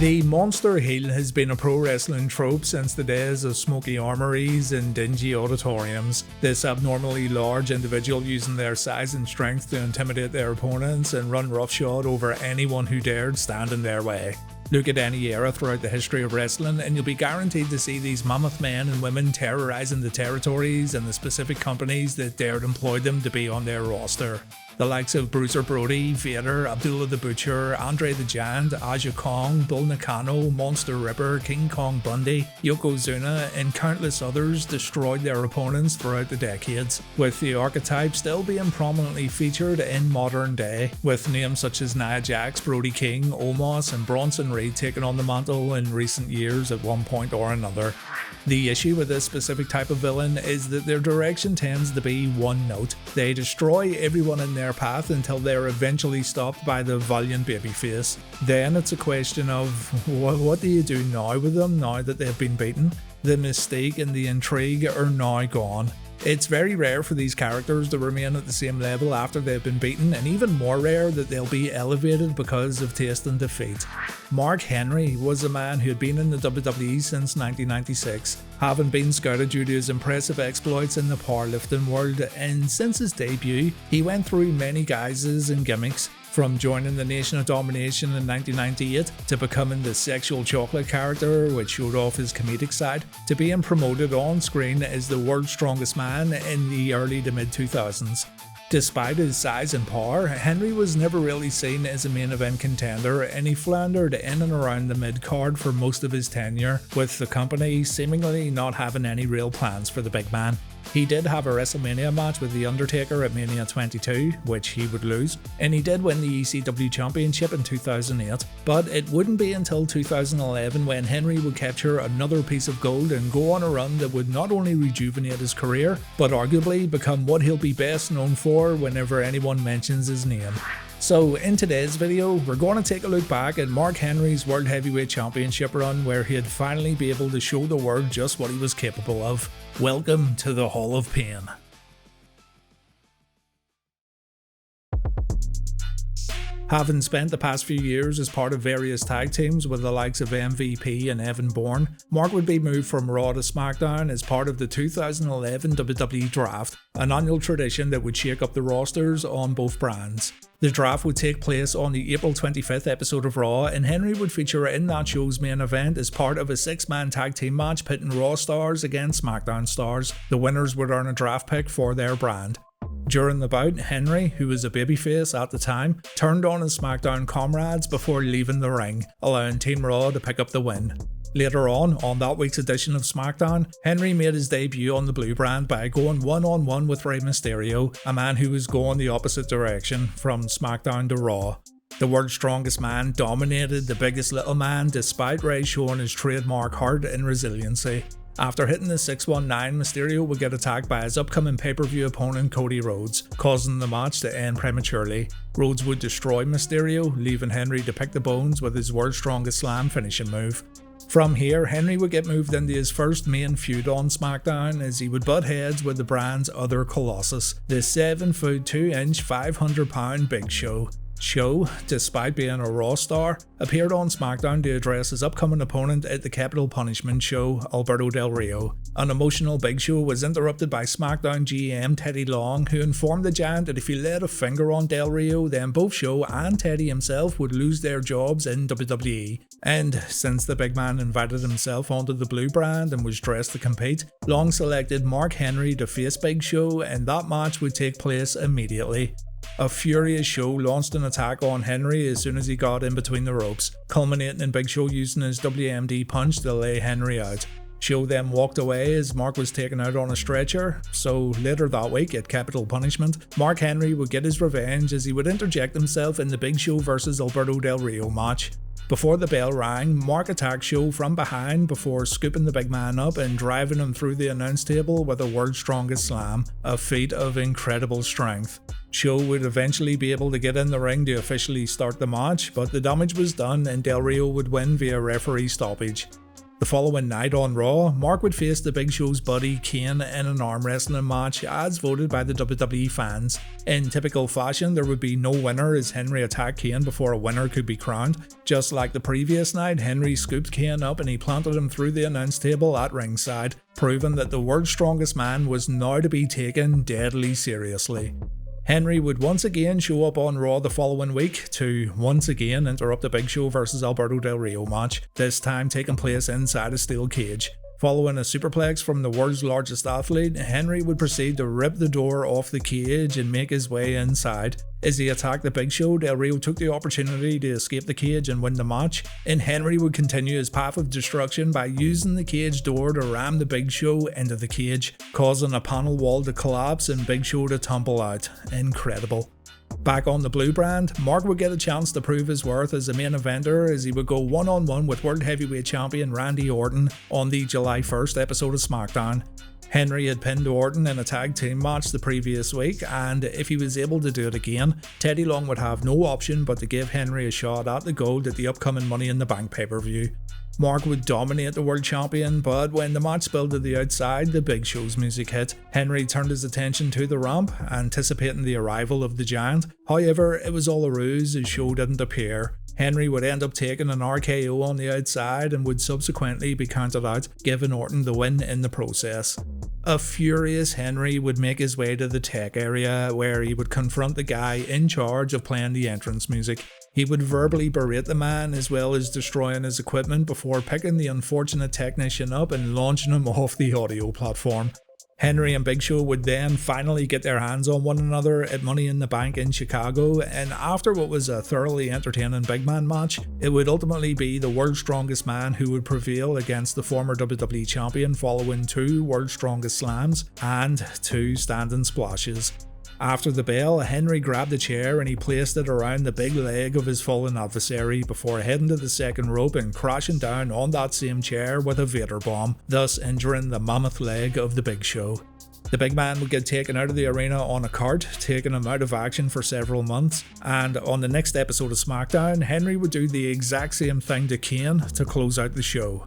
The monster heel has been a pro wrestling trope since the days of smoky armories and dingy auditoriums. This abnormally large individual using their size and strength to intimidate their opponents and run roughshod over anyone who dared stand in their way. Look at any era throughout the history of wrestling and you'll be guaranteed to see these mammoth men and women terrorizing the territories and the specific companies that dared employ them to be on their roster. The likes of Bruiser Brody, Vader, Abdullah the Butcher, Andre the Giant, Aja Kong, Bull Nakano, Monster Ripper, King Kong Bundy, Yokozuna, and countless others destroyed their opponents throughout the decades, with the archetype still being prominently featured in modern day, with names such as Nia Jax, Brody King, Omos, and Bronson Reed taking on the mantle in recent years at one point or another. The issue with this specific type of villain is that their direction tends to be one note. They destroy everyone in their path until they're eventually stopped by the valiant babyface. Then it's a question of what do you do now with them now that they've been beaten? The mystique and the intrigue are now gone. It's very rare for these characters to remain at the same level after they've been beaten, and even more rare that they'll be elevated because of taste and defeat. Mark Henry was a man who had been in the WWE since 1996, having been scouted due to his impressive exploits in the powerlifting world, and since his debut, he went through many guises and gimmicks. From joining the Nation of Domination in 1998, to becoming the sexual chocolate character which showed off his comedic side, to being promoted on screen as the world's strongest man in the early to mid 2000s. Despite his size and power, Henry was never really seen as a main event contender, and he floundered in and around the mid-card for most of his tenure, with the company seemingly not having any real plans for the big man. He did have a WrestleMania match with The Undertaker at Mania 22, which he would lose, and he did win the ECW Championship in 2008, but it wouldn't be until 2011 when Henry would capture another piece of gold and go on a run that would not only rejuvenate his career, but arguably become what he'll be best known for whenever anyone mentions his name. So in today's video, we're going to take a look back at Mark Henry's World Heavyweight Championship run where he'd finally be able to show the world just what he was capable of. Welcome to the Hall of Pain. Having spent the past few years as part of various tag teams with the likes of MVP and Evan Bourne, Mark would be moved from Raw to SmackDown as part of the 2011 WWE Draft, an annual tradition that would shake up the rosters on both brands. The draft would take place on the April 25th episode of Raw, and Henry would feature in that show's main event as part of a 6-man tag team match pitting Raw stars against SmackDown stars. The winners would earn a draft pick for their brand. During the bout, Henry, who was a babyface at the time, turned on his SmackDown comrades before leaving the ring, allowing Team Raw to pick up the win. Later on that week's edition of SmackDown, Henry made his debut on the Blue brand by going one-on-one with Rey Mysterio, a man who was going the opposite direction, from SmackDown to Raw. The world's strongest man dominated the biggest little man despite Rey showing his trademark heart and resiliency. After hitting the 619, Mysterio would get attacked by his upcoming pay-per-view opponent Cody Rhodes, causing the match to end prematurely. Rhodes would destroy Mysterio, leaving Henry to pick the bones with his world's strongest slam finishing move. From here, Henry would get moved into his first main feud on SmackDown as he would butt heads with the brand's other colossus, the 7'2", 500-pound Big Show. Show, despite being a Raw star, appeared on SmackDown to address his upcoming opponent at the Capital Punishment Show, Alberto Del Rio. An emotional Big Show was interrupted by SmackDown GM Teddy Long, who informed the Giant that if he laid a finger on Del Rio, then both Show and Teddy himself would lose their jobs in WWE. And since the big man invited himself onto the Blue brand and was dressed to compete, Long selected Mark Henry to face Big Show, and that match would take place immediately. A furious Show launched an attack on Henry as soon as he got in between the ropes, culminating in Big Show using his WMD punch to lay Henry out. Show then walked away as Mark was taken out on a stretcher, so later that week at Capital Punishment, Mark Henry would get his revenge as he would interject himself in the Big Show vs Alberto Del Rio match. Before the bell rang, Mark attacked Show from behind before scooping the big man up and driving him through the announce table with a world's strongest slam, a feat of incredible strength. Show would eventually be able to get in the ring to officially start the match, but the damage was done and Del Rio would win via referee stoppage. The following night on Raw, Mark would face the Big Show's buddy Kane in an arm wrestling match as voted by the WWE fans. In typical fashion, there would be no winner as Henry attacked Kane before a winner could be crowned. Just like the previous night, Henry scooped Kane up and he planted him through the announce table at ringside, proving that the world's strongest man was now to be taken deadly seriously. Henry would once again show up on Raw the following week to once again interrupt the Big Show vs Alberto Del Rio match, this time taking place inside a steel cage. Following a superplex from the world's largest athlete, Henry would proceed to rip the door off the cage and make his way inside. As he attacked the Big Show, Del Rio took the opportunity to escape the cage and win the match, and Henry would continue his path of destruction by using the cage door to ram the Big Show into the cage, causing a panel wall to collapse and Big Show to tumble out. Incredible. Back on the Blue brand, Mark would get a chance to prove his worth as a main eventer as he would go one-on-one with World Heavyweight Champion Randy Orton on the July 1st episode of SmackDown. Henry had pinned Orton in a tag team match the previous week, and if he was able to do it again, Teddy Long would have no option but to give Henry a shot at the gold at the upcoming Money in the Bank pay-per-view. Mark would dominate the world champion, but when the match spilled to the outside, the Big Show's music hit. Henry turned his attention to the ramp, anticipating the arrival of the Giant. However, it was all a ruse as Show didn't appear. Henry would end up taking an RKO on the outside and would subsequently be counted out, giving Orton the win in the process. A furious Henry would make his way to the tech area where he would confront the guy in charge of playing the entrance music. He would verbally berate the man as well as destroying his equipment before picking the unfortunate technician up and launching him off the audio platform. Henry and Big Show would then finally get their hands on one another at Money in the Bank in Chicago, and after what was a thoroughly entertaining big man match, it would ultimately be the world's strongest man who would prevail against the former WWE champion following 2 World's Strongest Slams and 2 standing splashes. After the bell, Henry grabbed a chair and he placed it around the big leg of his fallen adversary before heading to the second rope and crashing down on that same chair with a Vader bomb, thus injuring the mammoth leg of the Big Show. The big man would get taken out of the arena on a cart, taking him out of action for several months, and on the next episode of SmackDown, Henry would do the exact same thing to Kane to close out the show.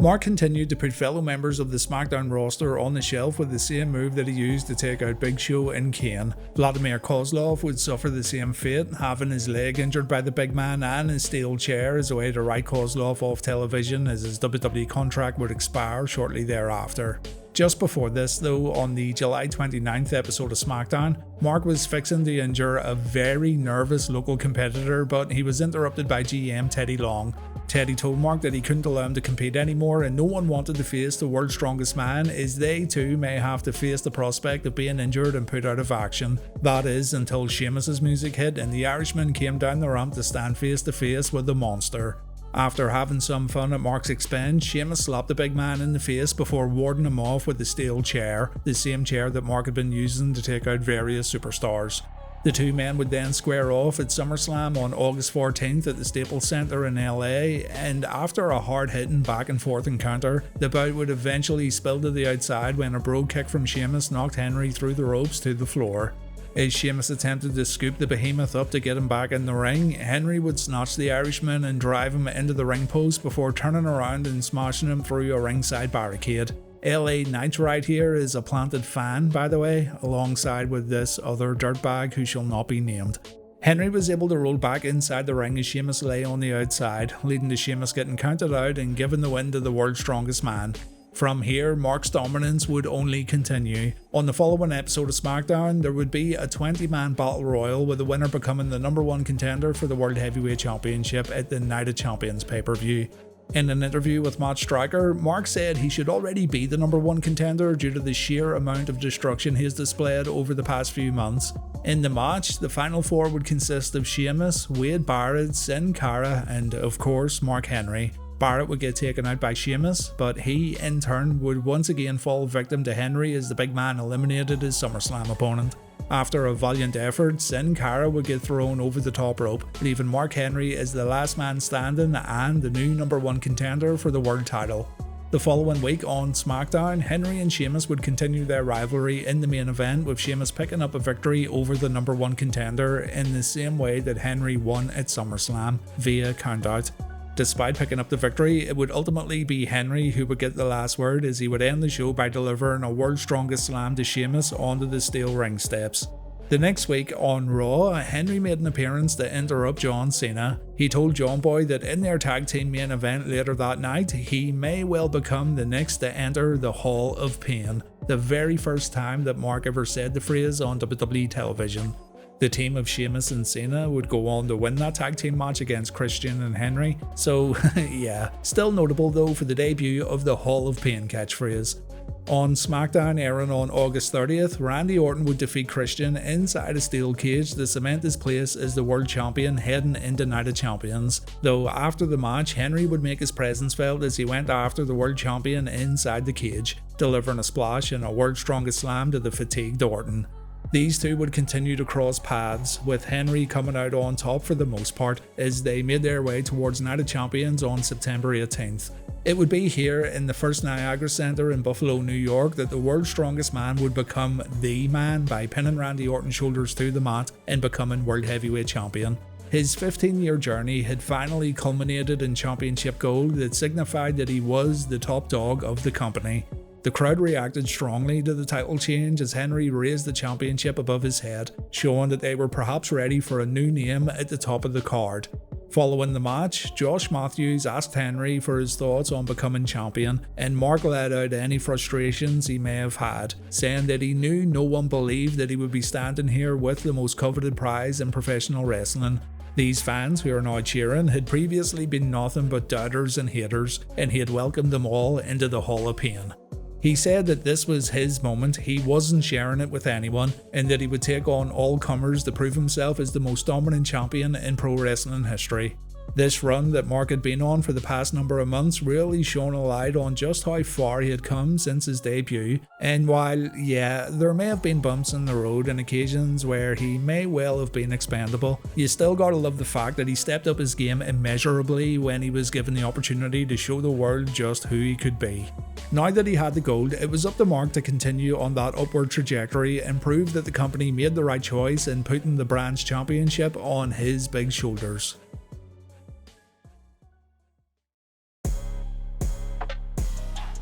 Mark continued to put fellow members of the SmackDown roster on the shelf with the same move that he used to take out Big Show and Kane. Vladimir Kozlov would suffer the same fate, having his leg injured by the big man and his steel chair as a way to write Kozlov off television as his WWE contract would expire shortly thereafter. Just before this though, on the July 29th episode of SmackDown, Mark was fixing to injure a very nervous local competitor, but he was interrupted by GM Teddy Long. Teddy told Mark that he couldn't allow him to compete anymore and no one wanted to face the world's strongest man as they too may have to face the prospect of being injured and put out of action. That is until Sheamus's music hit and the Irishman came down the ramp to stand face to face with the monster. After having some fun at Mark's expense, Sheamus slapped the big man in the face before warding him off with the steel chair, the same chair that Mark had been using to take out various superstars. The two men would then square off at SummerSlam on August 14th at the Staples Center in LA, and after a hard-hitting back-and-forth encounter, the bout would eventually spill to the outside when a brogue kick from Sheamus knocked Henry through the ropes to the floor. As Sheamus attempted to scoop the behemoth up to get him back in the ring, Henry would snatch the Irishman and drive him into the ring post before turning around and smashing him through a ringside barricade. LA Knight right here is a planted fan, by the way, alongside with this other dirtbag who shall not be named. Henry was able to roll back inside the ring as Sheamus lay on the outside, leading to Sheamus getting counted out and giving the win to the world's strongest man. From here, Mark's dominance would only continue. On the following episode of SmackDown, there would be a 20-man battle royal with the winner becoming the #1 contender for the World Heavyweight Championship at the Night of Champions pay-per-view. In an interview with Matt Striker, Mark said he should already be the #1 contender due to the sheer amount of destruction he has displayed over the past few months. In the match, the final 4 would consist of Sheamus, Wade Barrett, Sin Cara, and of course Mark Henry. Barrett would get taken out by Sheamus, but he in turn would once again fall victim to Henry as the big man eliminated his SummerSlam opponent. After a valiant effort, Sin Cara would get thrown over the top rope, leaving Mark Henry as the last man standing and the new #1 contender for the world title. The following week on SmackDown, Henry and Sheamus would continue their rivalry in the main event, with Sheamus picking up a victory over the #1 contender in the same way that Henry won at SummerSlam via countout. Despite picking up the victory, it would ultimately be Henry who would get the last word, as he would end the show by delivering a World's Strongest Slam to Sheamus onto the steel ring steps. The next week on Raw, Henry made an appearance to interrupt John Cena. He told John Boy that in their tag team main event later that night, he may well become the next to enter the Hall of Pain, the very first time that Mark ever said the phrase on WWE television. The team of Sheamus and Cena would go on to win that tag team match against Christian and Henry, so yeah, still notable though for the debut of the Hall of Pain catchphrase. On SmackDown airing on August 30th, Randy Orton would defeat Christian inside a steel cage to cement his place as the world champion heading into Night of Champions, though after the match Henry would make his presence felt as he went after the world champion inside the cage, delivering a splash and a World's Strongest Slam to the fatigued Orton. These two would continue to cross paths, with Henry coming out on top for the most part as they made their way towards Night of Champions on September 18th. It would be here in the First Niagara Center in Buffalo, New York that the world's strongest man would become the man by pinning Randy Orton's shoulders to the mat and becoming World Heavyweight Champion. His 15-year journey had finally culminated in championship gold that signified that he was the top dog of the company. The crowd reacted strongly to the title change as Henry raised the championship above his head, showing that they were perhaps ready for a new name at the top of the card. Following the match, Josh Matthews asked Henry for his thoughts on becoming champion, and Mark let out any frustrations he may have had, saying that he knew no one believed that he would be standing here with the most coveted prize in professional wrestling. These fans who are now cheering had previously been nothing but doubters and haters, and he had welcomed them all into the Hall of Pain. He said that this was his moment, he wasn't sharing it with anyone, and that he would take on all comers to prove himself as the most dominant champion in pro wrestling history. This run that Mark had been on for the past number of months really shone a light on just how far he had come since his debut, and while, yeah, there may have been bumps in the road and occasions where he may well have been expendable, you still gotta love the fact that he stepped up his game immeasurably when he was given the opportunity to show the world just who he could be. Now that he had the gold, it was up to Mark to continue on that upward trajectory and prove that the company made the right choice in putting the brand's championship on his big shoulders.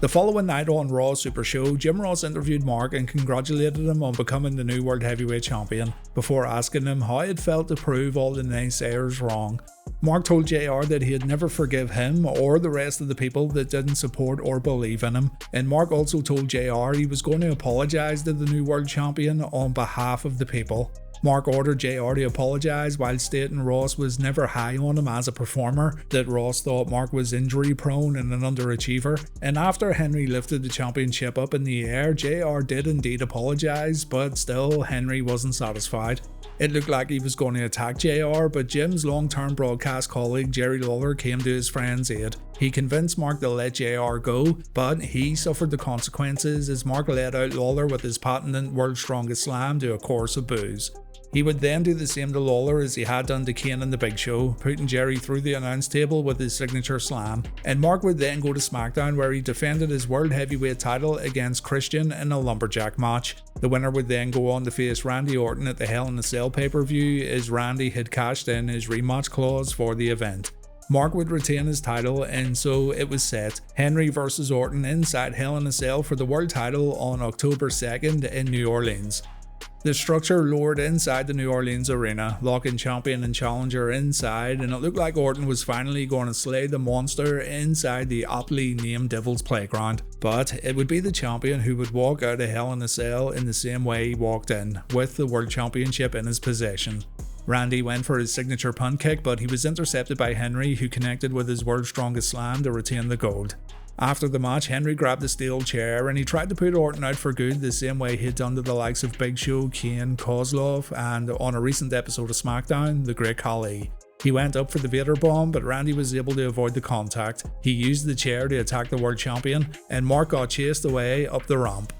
The following night on Raw Super Show, Jim Ross interviewed Mark and congratulated him on becoming the new World Heavyweight Champion, before asking him how it felt to prove all the naysayers wrong. Mark told JR that he'd never forgive him or the rest of the people that didn't support or believe in him, and Mark also told JR he was going to apologise to the new World Champion on behalf of the people. Mark ordered JR to apologise while stating Ross was never high on him as a performer, that Ross thought Mark was injury prone and an underachiever, and after Henry lifted the championship up in the air, JR did indeed apologise, but still Henry wasn't satisfied. It looked like he was going to attack JR, but Jim's long-term broadcast colleague Jerry Lawler came to his friend's aid. He convinced Mark to let JR go, but he suffered the consequences as Mark let out Lawler with his patented World's Strongest Slam to a chorus of boos. He would then do the same to Lawler as he had done to Kane in the Big Show, putting Jerry through the announce table with his signature slam, and Mark would then go to SmackDown where he defended his World Heavyweight title against Christian in a lumberjack match. The winner would then go on to face Randy Orton at the Hell in a Cell pay-per-view, as Randy had cashed in his rematch clause for the event. Mark would retain his title, and so it was set, Henry vs Orton inside Hell in a Cell for the world title on October 2nd in New Orleans. The structure lowered inside the New Orleans arena, locking champion and challenger inside, and it looked like Orton was finally going to slay the monster inside the aptly named Devil's Playground. But it would be the champion who would walk out of Hell in a Cell in the same way he walked in, with the World Championship in his possession. Randy went for his signature punt kick, but he was intercepted by Henry, who connected with his World's Strongest Slam to retain the gold. After the match, Henry grabbed a steel chair and he tried to put Orton out for good the same way he'd done to the likes of Big Show, Kane, Kozlov, and on a recent episode of SmackDown, the Great Khali. He went up for the Vader Bomb, but Randy was able to avoid the contact. He used the chair to attack the World Champion, and Mark got chased away up the ramp.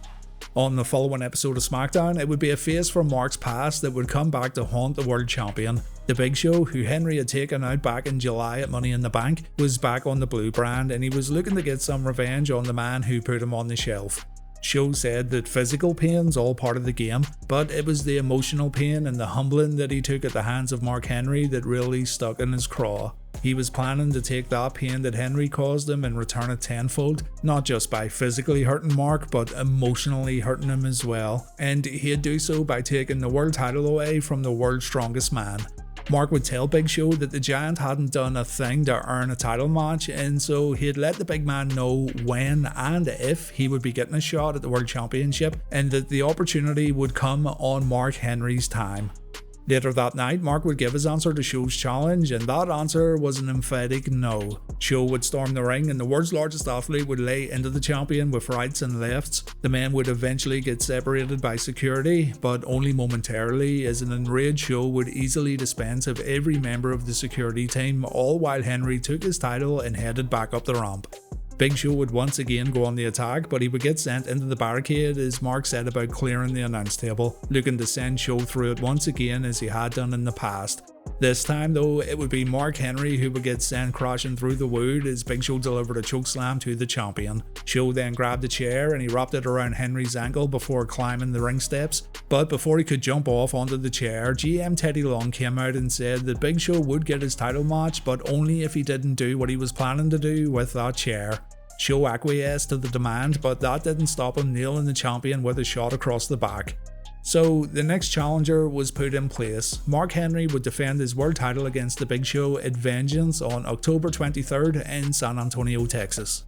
On the following episode of SmackDown, it would be a face from Mark's past that would come back to haunt the world champion. The Big Show, who Henry had taken out back in July at Money in the Bank, was back on the blue brand and he was looking to get some revenge on the man who put him on the shelf. Show said that physical pain's all part of the game, but it was the emotional pain and the humbling that he took at the hands of Mark Henry that really stuck in his craw. He was planning to take that pain that Henry caused him and return it tenfold, not just by physically hurting Mark, but emotionally hurting him as well. And he'd do so by taking the world title away from the world's strongest man. Mark would tell Big Show that the Giant hadn't done a thing to earn a title match, and so he'd let the big man know when and if he would be getting a shot at the World Championship, and that the opportunity would come on Mark Henry's time. Later that night, Mark would give his answer to Show's challenge, and that answer was an emphatic no. Show would storm the ring and the world's largest athlete would lay into the champion with rights and lefts. The men would eventually get separated by security, but only momentarily, as an enraged Show would easily dispense of every member of the security team, all while Henry took his title and headed back up the ramp. Big Show would once again go on the attack, but he would get sent into the barricade as Mark said about clearing the announce table, looking to send Show through it once again as he had done in the past. This time though, it would be Mark Henry who would get sent crashing through the wood as Big Show delivered a chokeslam to the champion. Show then grabbed a chair and he wrapped it around Henry's ankle before climbing the ring steps, but before he could jump off onto the chair, GM Teddy Long came out and said that Big Show would get his title match, but only if he didn't do what he was planning to do with that chair. Show acquiesced to the demand, but that didn't stop him nailing the champion with a shot across the back. So the next challenger was put in place. Mark Henry would defend his world title against the Big Show at Vengeance on October 23rd in San Antonio, Texas.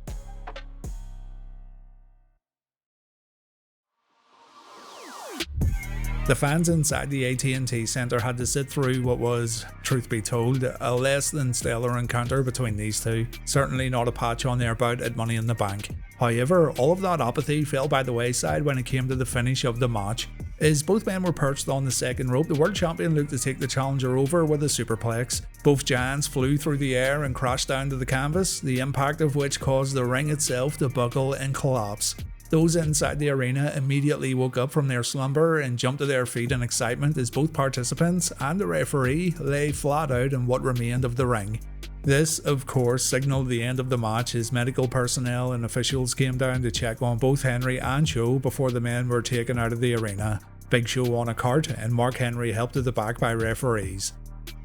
The fans inside the AT&T Centre had to sit through what was, truth be told, a less than stellar encounter between these two. Certainly not a patch on their bout at Money in the Bank. However, all of that apathy fell by the wayside when it came to the finish of the match. As both men were perched on the second rope, the world champion looked to take the challenger over with a superplex. Both giants flew through the air and crashed down to the canvas, the impact of which caused the ring itself to buckle and collapse. Those inside the arena immediately woke up from their slumber and jumped to their feet in excitement as both participants and the referee lay flat out in what remained of the ring. This, of course, signaled the end of the match as medical personnel and officials came down to check on both Henry and Show before the men were taken out of the arena. Big Show on a cart and Mark Henry helped to the back by referees.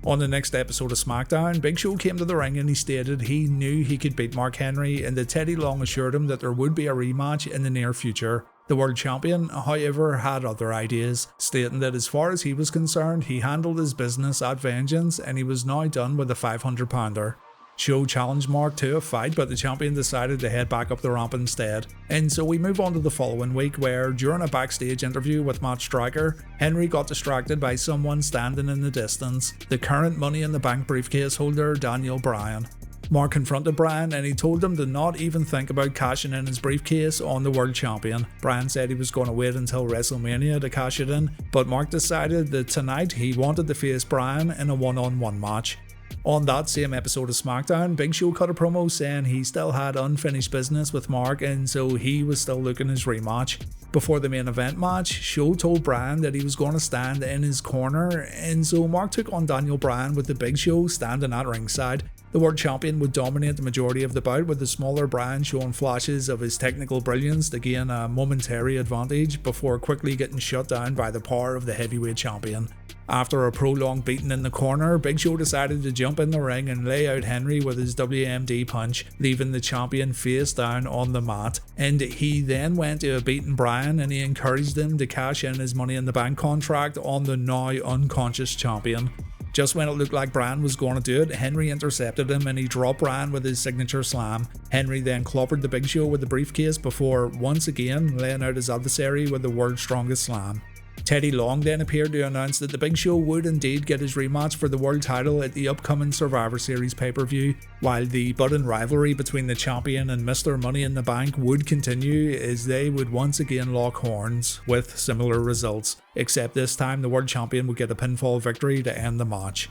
On the next episode of SmackDown, Big Show came to the ring and he stated he knew he could beat Mark Henry and that Teddy Long assured him that there would be a rematch in the near future. The world champion, however, had other ideas, stating that as far as he was concerned, he handled his business at Vengeance and he was now done with the 500-pounder. Show challenged Mark to a fight, but the champion decided to head back up the ramp instead. And so we move on to the following week where, during a backstage interview with Matt Striker, Henry got distracted by someone standing in the distance, the current Money in the Bank briefcase holder, Daniel Bryan. Mark confronted Bryan and he told him to not even think about cashing in his briefcase on the world champion. Bryan said he was going to wait until WrestleMania to cash it in, but Mark decided that tonight he wanted to face Bryan in a one-on-one match. On that same episode of SmackDown, Big Show cut a promo saying he still had unfinished business with Mark and so he was still looking his rematch. Before the main event match, Show told Bryan that he was going to stand in his corner, and so Mark took on Daniel Bryan with the Big Show standing at ringside. The world champion would dominate the majority of the bout, with the smaller Bryan showing flashes of his technical brilliance to gain a momentary advantage before quickly getting shut down by the power of the heavyweight champion. After a prolonged beating in the corner, Big Show decided to jump in the ring and lay out Henry with his WMD punch, leaving the champion face down on the mat. And he then went to a beaten Bryan and he encouraged him to cash in his Money in the Bank contract on the now unconscious champion. Just when it looked like Bryan was going to do it, Henry intercepted him and he dropped Bryan with his signature slam. Henry then clobbered the Big Show with the briefcase before once again laying out his adversary with the world's strongest slam. Teddy Long then appeared to announce that the Big Show would indeed get his rematch for the world title at the upcoming Survivor Series pay-per-view, while the budding rivalry between the champion and Mr. Money in the Bank would continue as they would once again lock horns, with similar results, except this time the world champion would get a pinfall victory to end the match.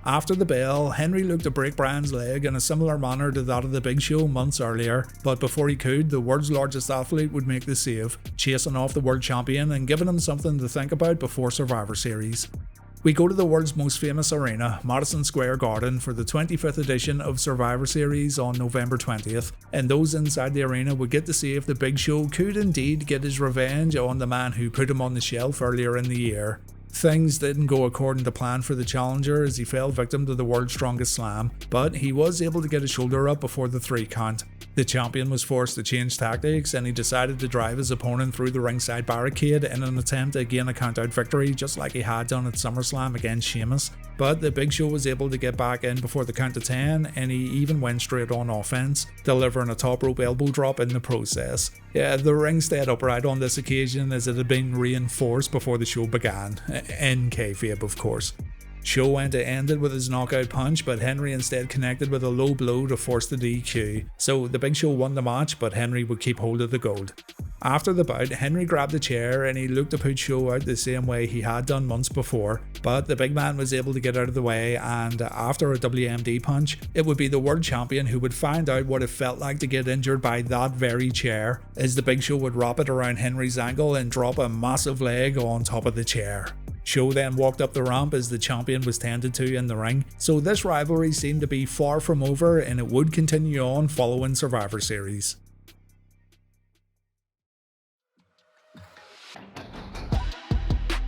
After the bell, Henry looked to break Bryan's leg in a similar manner to that of the Big Show months earlier, but before he could, the world's largest athlete would make the save, chasing off the world champion and giving him something to think about before Survivor Series. We go to the world's most famous arena, Madison Square Garden, for the 25th edition of Survivor Series on November 20th, and those inside the arena would get to see if the Big Show could indeed get his revenge on the man who put him on the shelf earlier in the year. Things didn't go according to plan for the challenger as he fell victim to the world's strongest slam, but he was able to get his shoulder up before the 3 count. The champion was forced to change tactics and he decided to drive his opponent through the ringside barricade in an attempt to gain a count-out victory just like he had done at SummerSlam against Sheamus. But the Big Show was able to get back in before the count to 10 and he even went straight on offense, delivering a top rope elbow drop in the process. Yeah, the ring stayed upright on this occasion as it had been reinforced before the show began, in kayfabe of course. Show went to end it with his knockout punch, but Henry instead connected with a low blow to force the DQ. So the Big Show won the match, but Henry would keep hold of the gold. After the bout, Henry grabbed a chair and he looked to put Show out the same way he had done months before, but the big man was able to get out of the way, and after a WMD punch, it would be the world champion who would find out what it felt like to get injured by that very chair, as the Big Show would wrap it around Henry's ankle and drop a massive leg on top of the chair. Show then walked up the ramp as the champion was tended to in the ring, so this rivalry seemed to be far from over and it would continue on following Survivor Series.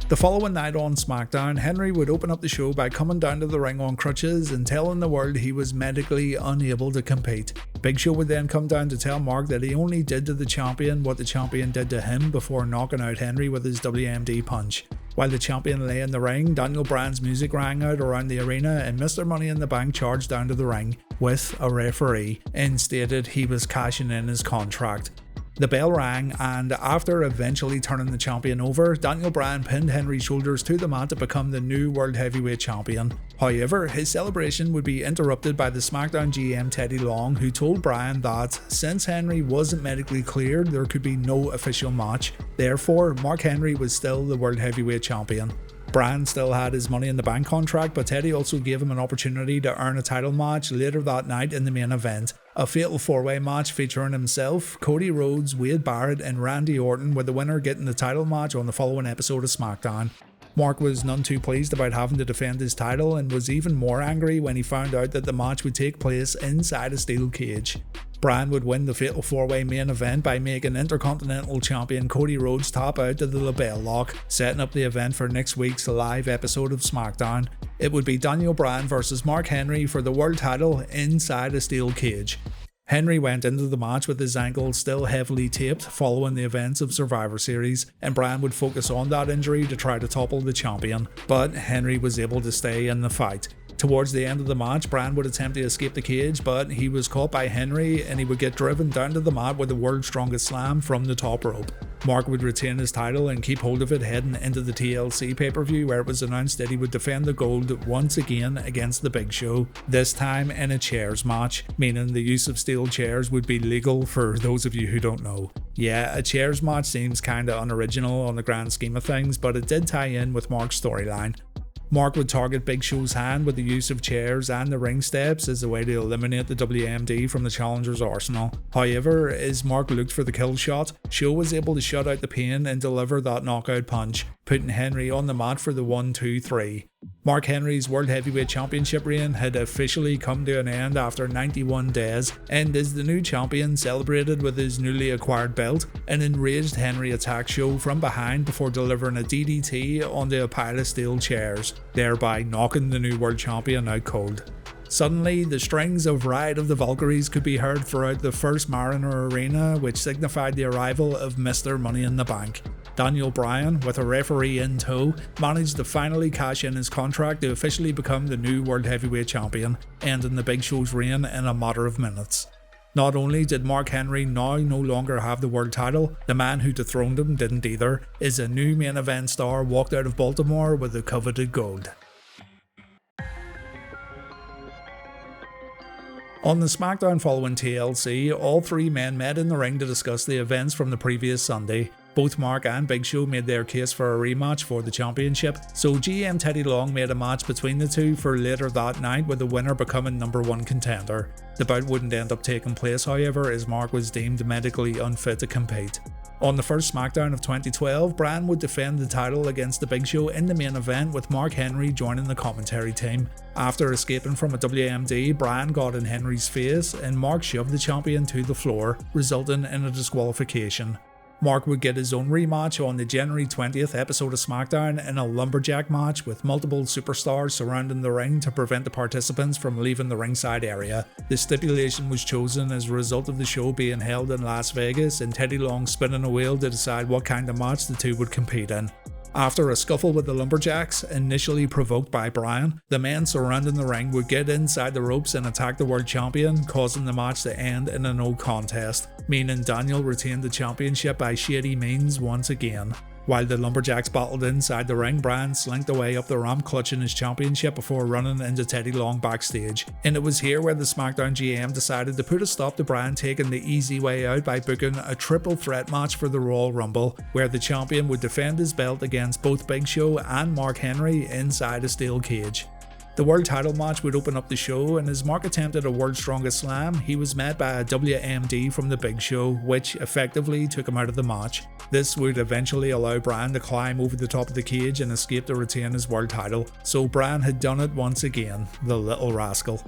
The following night on SmackDown, Henry would open up the show by coming down to the ring on crutches and telling the world he was medically unable to compete. Big Show would then come down to tell Mark that he only did to the champion what the champion did to him before knocking out Henry with his WMD punch. While the champion lay in the ring, Daniel Bryan's music rang out around the arena and Mr. Money in the Bank charged down to the ring with a referee and stated he was cashing in his contract. The bell rang, and after eventually turning the champion over, Daniel Bryan pinned Henry's shoulders to the mat to become the new World Heavyweight Champion. However, his celebration would be interrupted by the SmackDown GM Teddy Long, who told Bryan that since Henry wasn't medically cleared, there could be no official match. Therefore, Mark Henry was still the World Heavyweight Champion. Bryan still had his Money in the Bank contract, but Teddy also gave him an opportunity to earn a title match later that night in the main event. A fatal 4-way match featuring himself, Cody Rhodes, Wade Barrett and Randy Orton, with the winner getting the title match on the following episode of SmackDown. Mark was none too pleased about having to defend his title and was even more angry when he found out that the match would take place inside a steel cage. Bryan would win the fatal 4-way main event by making Intercontinental Champion Cody Rhodes tap out to the LeBell Lock, setting up the event for next week's live episode of SmackDown. It would be Daniel Bryan versus Mark Henry for the world title inside a steel cage. Henry went into the match with his ankle still heavily taped following the events of Survivor Series, and Bryan would focus on that injury to try to topple the champion, but Henry was able to stay in the fight. Towards the end of the match, Bryan would attempt to escape the cage, but he was caught by Henry and he would get driven down to the mat with the world's strongest slam from the top rope. Mark would retain his title and keep hold of it heading into the TLC pay-per-view, where it was announced that he would defend the gold once again against the Big Show, this time in a chairs match, meaning the use of steel chairs would be legal for those of you who don't know. Yeah, a chairs match seems kinda unoriginal on the grand scheme of things, but it did tie in with Mark's storyline. Mark would target Big Show's hand with the use of chairs and the ring steps as a way to eliminate the WMD from the challenger's arsenal. However, as Mark looked for the kill shot, Show was able to shut out the pain and deliver that knockout punch, putting Henry on the mat for the 1-2-3. Mark Henry's World Heavyweight Championship reign had officially come to an end after 91 days, and as the new champion celebrated with his newly acquired belt, an enraged Henry attacked Show from behind before delivering a DDT onto a pile of steel chairs, thereby knocking the new world champion out cold. Suddenly, the strings of Ride of the Valkyries could be heard throughout the first Mariner Arena, which signified the arrival of Mr. Money in the Bank. Daniel Bryan, with a referee in tow, managed to finally cash in his contract to officially become the new World Heavyweight Champion, ending the Big Show's reign in a matter of minutes. Not only did Mark Henry now no longer have the world title, the man who dethroned him didn't either, as a new main event star walked out of Baltimore with the coveted gold. On the SmackDown following TLC, all three men met in the ring to discuss the events from the previous Sunday. Both Mark and Big Show made their case for a rematch for the championship, so GM Teddy Long made a match between the two for later that night, with the winner becoming #1 contender. The bout wouldn't end up taking place, however, as Mark was deemed medically unfit to compete. On the first SmackDown of 2012, Bryan would defend the title against the Big Show in the main event, with Mark Henry joining the commentary team. After escaping from a WMD, Bryan got in Henry's face and Mark shoved the champion to the floor, resulting in a disqualification. Mark would get his own rematch on the January 20th episode of SmackDown in a lumberjack match with multiple superstars surrounding the ring to prevent the participants from leaving the ringside area. The stipulation was chosen as a result of the show being held in Las Vegas and Teddy Long spinning a wheel to decide what kind of match the two would compete in. After a scuffle with the Lumberjacks, initially provoked by Bryan, the men surrounding the ring would get inside the ropes and attack the world champion, causing the match to end in a no contest, meaning Daniel retained the championship by shady means once again. While the Lumberjacks battled inside the ring, Bryan slinked away up the ramp clutching his championship before running into Teddy Long backstage. And it was here where the SmackDown GM decided to put a stop to Bryan taking the easy way out by booking a triple threat match for the Royal Rumble, where the champion would defend his belt against both Big Show and Mark Henry inside a steel cage. The world title match would open up the show, and as Mark attempted a World's Strongest Slam, he was met by a WMD from the Big Show, which effectively took him out of the match. This would eventually allow Bryan to climb over the top of the cage and escape to retain his world title, so Bryan had done it once again, the little rascal.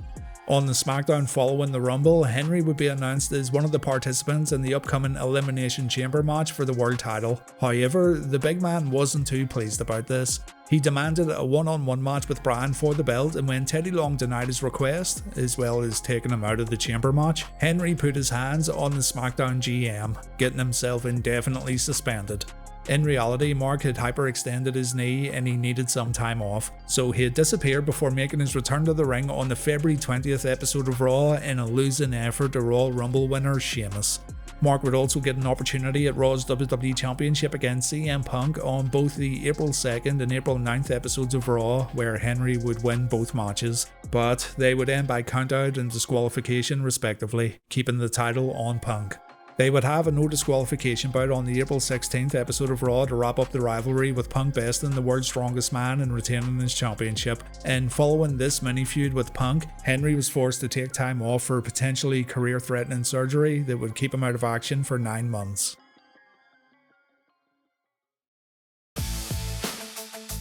On the SmackDown following the Rumble, Henry would be announced as one of the participants in the upcoming Elimination Chamber match for the world title. However, the big man wasn't too pleased about this. He demanded a one-on-one match with Bryan for the belt, and when Teddy Long denied his request, as well as taking him out of the chamber match, Henry put his hands on the SmackDown GM, getting himself indefinitely suspended. In reality, Mark had hyperextended his knee and he needed some time off, so he had disappeared before making his return to the ring on the February 20th episode of Raw in a losing effort to Royal Rumble winner Sheamus. Mark would also get an opportunity at Raw's WWE Championship against CM Punk on both the April 2nd and April 9th episodes of Raw, where Henry would win both matches, but they would end by countout and disqualification respectively, keeping the title on Punk. They would have a no disqualification bout on the April 16th episode of Raw to wrap up the rivalry, with Punk besting the world's strongest man and retaining his championship. And following this mini feud with Punk, Henry was forced to take time off for potentially career-threatening surgery that would keep him out of action for 9 months.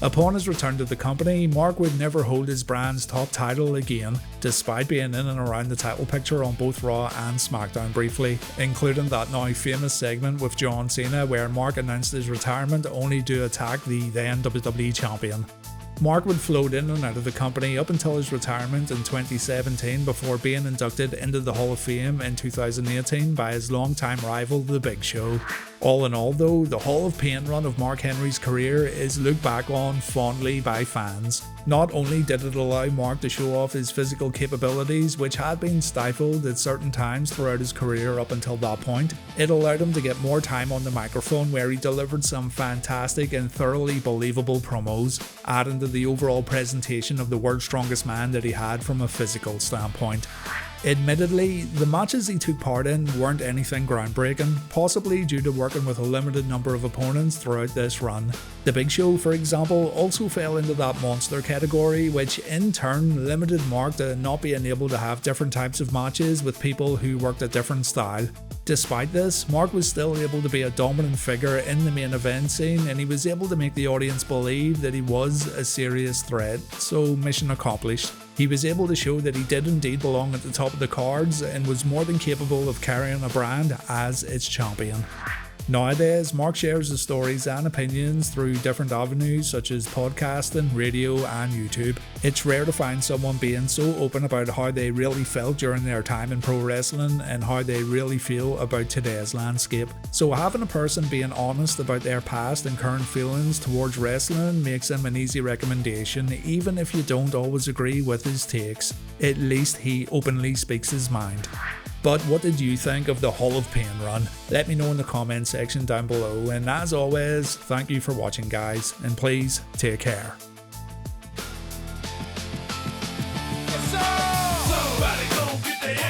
Upon his return to the company, Mark would never hold his brand's top title again, despite being in and around the title picture on both Raw and SmackDown briefly, including that now famous segment with John Cena where Mark announced his retirement only to attack the then WWE champion. Mark would float in and out of the company up until his retirement in 2017 before being inducted into the Hall of Fame in 2018 by his longtime rival, The Big Show. All in all though, the Hall of Pain run of Mark Henry's career is looked back on fondly by fans. Not only did it allow Mark to show off his physical capabilities, which had been stifled at certain times throughout his career up until that point, it allowed him to get more time on the microphone where he delivered some fantastic and thoroughly believable promos, adding to the overall presentation of the world's strongest man that he had from a physical standpoint. Admittedly, the matches he took part in weren't anything groundbreaking, possibly due to working with a limited number of opponents throughout this run. The Big Show, for example, also fell into that monster category, which in turn limited Mark to not being able to have different types of matches with people who worked a different style. Despite this, Mark was still able to be a dominant figure in the main event scene, and he was able to make the audience believe that he was a serious threat, so mission accomplished. He was able to show that he did indeed belong at the top of the cards and was more than capable of carrying a brand as its champion. Nowadays, Mark shares his stories and opinions through different avenues such as podcasting, radio and YouTube. It's rare to find someone being so open about how they really felt during their time in pro wrestling and how they really feel about today's landscape. So having a person being honest about their past and current feelings towards wrestling makes him an easy recommendation, even if you don't always agree with his takes. At least he openly speaks his mind. But what did you think of the Hall of Pain run? Let me know in the comment section down below, and as always, thank you for watching guys, and please take care. Somebody gon' get their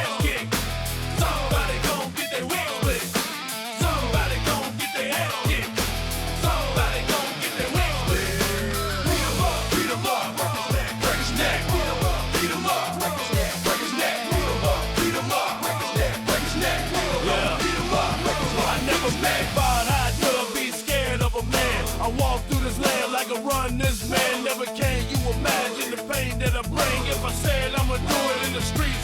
wig split. Somebody gon' get their ass kicked. better bring. If I said I'ma do it in the street,